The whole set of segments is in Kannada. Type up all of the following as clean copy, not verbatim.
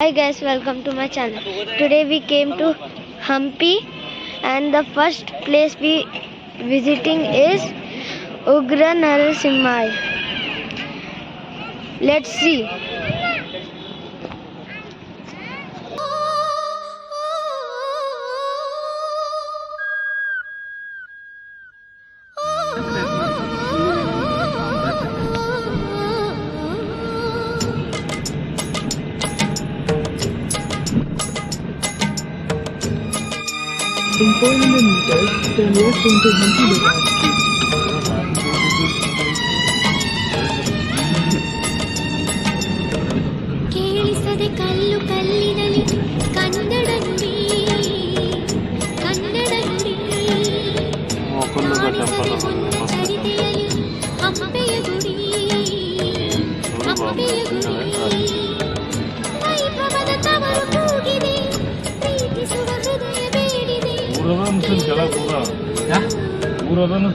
Hi guys, welcome to my channel. Today we came to Hampi and the first place we visiting is Ugra Narasimha. Let's see. In 400 meters, turn left onto Hampi Lodha Street. ಕೇಳಿಸದೆ ಕಲ್ಲು ಕಲ್ಲಿನಲಿ ಕನ್ನಡ ನುಡಿ ಕಾಣಿಸದೆ ಹೊನ್ನ ಚರಿತೆಯಲಿ ಹಂಪೆಯ ಗುಡಿ ವೈಭವದ ತವರು ಕೂಗಿದೆ ಪ್ರೀತಿಸುವ ಹೃದಯ ಬೇಡಿದೆ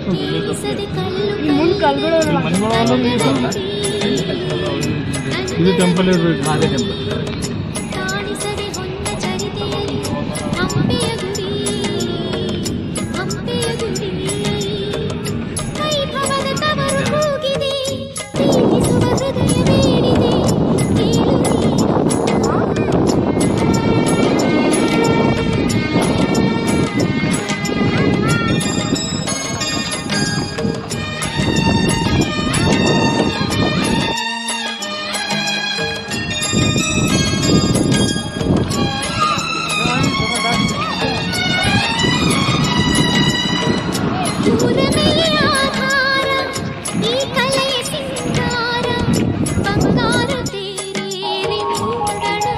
ಕೇಳಿಸದೆ ಇದು ಟೆಂಪಲ್ ಇರಬೇಕು. ಅದೇ ಟೆಂಪಲ್. ಕಾಣಿಸದೆ ಹೊನ್ನ ಚರಿತೆಯಲಿ ಹಂಪೆಯ ಗುಡಿ ವೈಭವದ ತವರು ಕೂಗಿದೆ ಪ್ರೀತಿಸುವ ಹೃದಯ ಬೇಡಿದೆ ಪೂರಮೆಯ ಆಧಾರ ಈ ಕಲೆಯ ಸಿಂಗಾರ ಬಂಗಾರ ತೇರೇರಿ ಮೂಡಣಗೆ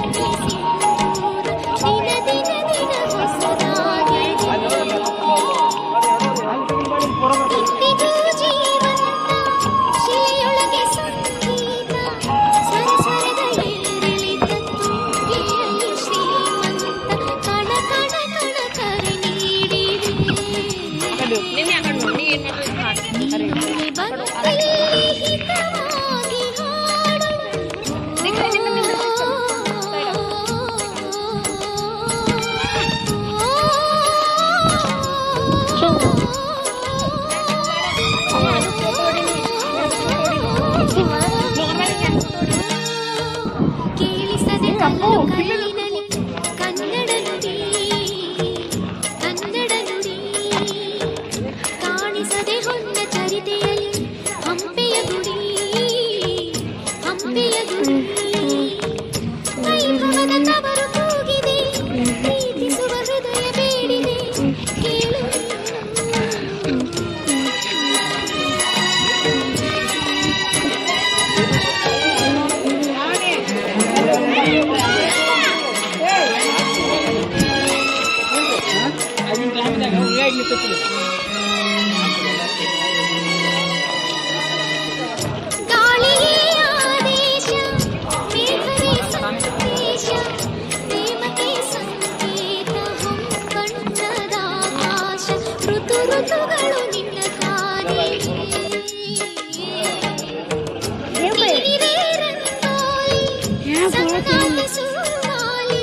ಸಿಂಧೂರ ದಿನ ದಿನ ದಿನ ಹೊಸದಾಗಿ ಇಂದಿಗೂ ಜೀವಂತ ಶಿಲೆಯೊಳಗೆ ಸಂಗೀತ ಸ್ವರ ಸ್ವರದ ಏರಿಳಿತ ತುಂಗೆಯಲ್ಲಿ ಶ್ರೀಮಂತ ಕಣ ಕಣ ಕಣ ಕರೆ ನೀಡಿವೆ ನಿನ್ನೆ ಬಂದಲ್ಲಿ ಹಿತವಾಗಿ ಹಾಡು ಕೇಳಿಸದೆ ಕಲ್ಲು ಕಲ್ಲಿನಲಿ ಕನ್ನಡ ನುಡಿ ಕಾಣಿಸದೆ ಹೊನ್ನ ಚರಿತೆಯಲಿ ಹಂಪೆಯ ಗುಡಿ ವೈಭವದ ತವರು ಕೂಗಿದೆ ಪ್ರೀತಿಸುವ ಹೃದಯ ಬೇಡಿದೆ ಕೇಳು ಗಾಳಿಯೇ ಆದೇಶ ಮೇಘವೇ ಸಂದೇಶ ಪ್ರೇಮಕ್ಕೆ ಸಂಕೇತ ಹೊಂಬಣ್ಣದ ಆಕಾಶ ಋತುಗಳು ನಿನ್ನ ಕಾಲಿಗೆ ನೀನಿರೇ ರಂಗೋಲಿ ಸಂಗಾತಿ ಸುವಾಲಿ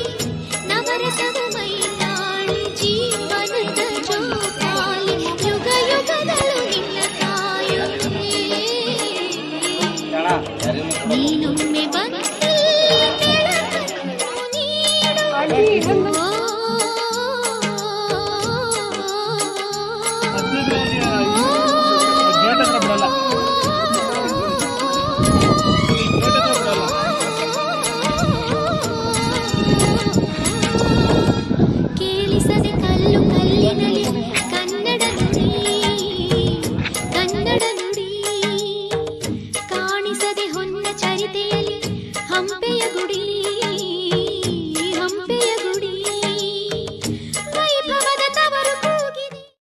ನವರಸದ ಮೈಲಾಳಿ ಜೀವನದ ಜೋಕಾಲಿ ಯುಗ ಯುಗದಳು ನಿನ್ನ ಕಾಯುವೆ ನೀನೊಮ್ಮೆ ಬಂದಲ್ಲಿ ಬೆಳಕನ್ನು ನೀಡು